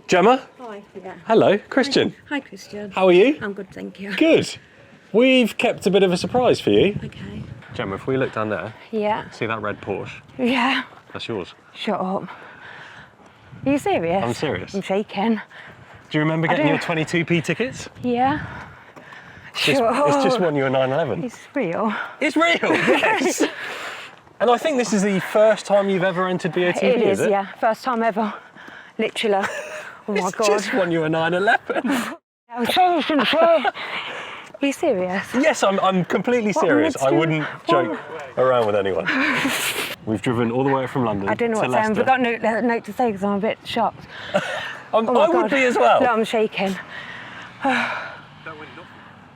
Gemma? Hi. Yeah. Hello, Christian. Hi, Christian. How are you? I'm good, thank you. Good. We've kept a bit of a surprise for you. Okay. Gemma, if we look down there, Yeah. see that red Porsche? Yeah. That's yours. Shut up. Are you serious? I'm serious. I'm shaking. Do you remember getting your 22p tickets? Yeah. It's just won you a 911. It's real. It's real, yes. And I think this is the first time you've ever entered BOTB, It is is, it? yeah. First time ever. Literally. Oh my It's God. just won you a 911. I was so sincere. Are you serious? Yes, I'm completely serious. I wouldn't joke around with anyone. We've driven all the way from London to I don't know what to say. Leicester. I've got no note to say because I'm a bit shocked. I would be as well. No, I'm shaking.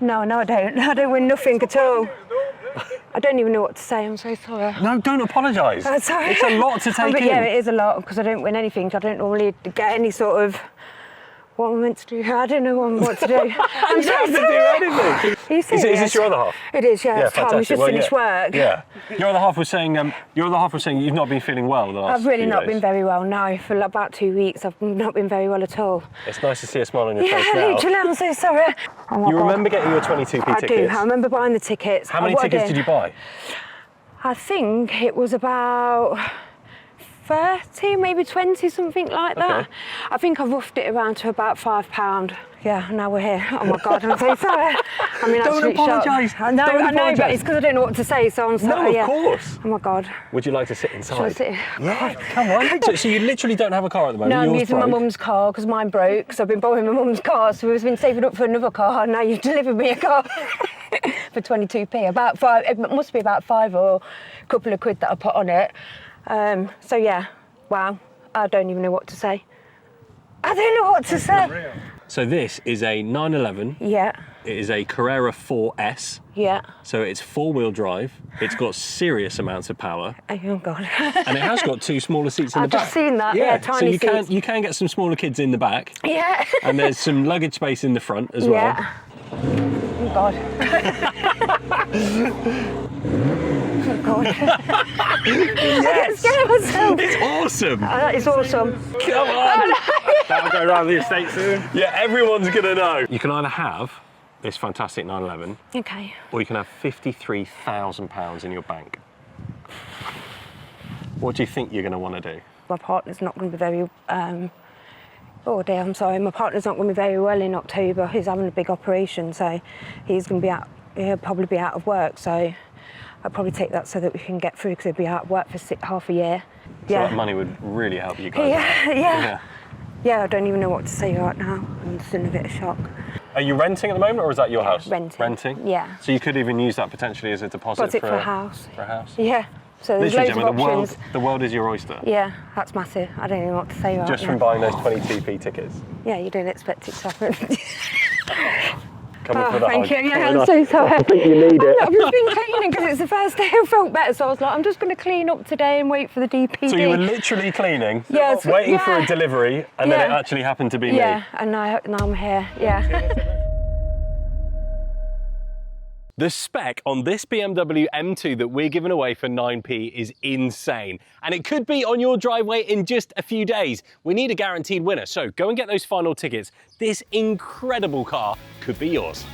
No, I don't. I don't win nothing at all. I don't even know what to say. I'm so sorry. No, don't apologise. I'm sorry. It's a lot to take But in. yeah, it is a lot because I don't win anything. I don't normally get any sort of what I'm meant to do. I don't know what to do. I'm You don't have to do anything. Are you serious? Is this your other half? It is, yeah. It's Tom. He's just finished work. Yeah. Your other half was saying. You've not been feeling well the last I've really few not days. been very well, no. For about 2 weeks, I've not been very well at all. It's nice to see a smile on your Yeah, face now. literally, I'm so sorry. Oh my You God. remember getting your 22p I tickets? do. I remember buying the tickets. How many tickets did you buy? I think it was about 30, maybe 20, something like that. Okay. I think I roughed it around to about £5. Yeah, now we're here. Oh my God, I'm so sorry. I mean, Don't apologise. I know, Don't but apologise. it's because I don't know what to say, so I'm sorry. No, of course. Oh my God. Would you like to sit Shall I inside? sit? Yeah, come on. So you literally don't have a car at the moment? No, I'm Yours using my broke? mum's car because mine broke, so I've been borrowing my mum's car, so we've been saving up for another car, and now you've delivered me a car for 22p. About five, it must be about £5 or a couple of quid that I put on it. So yeah, wow, I don't even know what to say. I don't know what to say. So this is a 911. Yeah, It is a Carrera 4S. yeah. So it's 4-wheel drive. It's got serious amounts of power. Oh God. And it has got 2 smaller seats in I've the back. just seen that, yeah, so tiny you seats. you can get some smaller kids in the back. Yeah. And there's some luggage space in the front as well. Yeah. Oh God. Oh God. Yes! I'm scared myself. It's awesome! It's awesome. Come on! That'll go around the estate soon. Yeah, everyone's gonna know. You can either have this fantastic 911 Okay. or you can have £53,000 in your bank. What do you think you're gonna wanna do? My partner's not going to be very, oh dear, I'm sorry, my partner's not going to be very well in October. He's having a big operation, so he's going to be out, he'll probably be out of work, so I'll probably take that so that we can get through, because he'll be out of work for half a year. So that money would really help you guys. Yeah, I don't even know what to say right now. I'm just in a bit of shock. Are you renting at the moment, or is that your house? Renting. Renting? Yeah. So you could even use that potentially as a deposit For a house. For a house? Yeah, so there's Literally, loads of Gemma, options. the world is your oyster. Yeah, that's massive. I don't even know what to say right Just now. from buying those 22p tickets. Yeah, you don't expect it to happen. Coming for the Thank hug. you. Yeah, I'm so sorry. I think you need it. I've just been cleaning because it's the first day I felt better, so I was like, I'm just going to clean up today and wait for the DPD. So you were literally cleaning, Yes, waiting for a yeah. delivery, and then it actually happened to be me. Yeah, and now I'm here. Yeah. The spec on this BMW M2 that we're giving away for 9p is insane, and it could be on your driveway in just a few days. We need a guaranteed winner, so go and get those final tickets. This incredible car could be yours.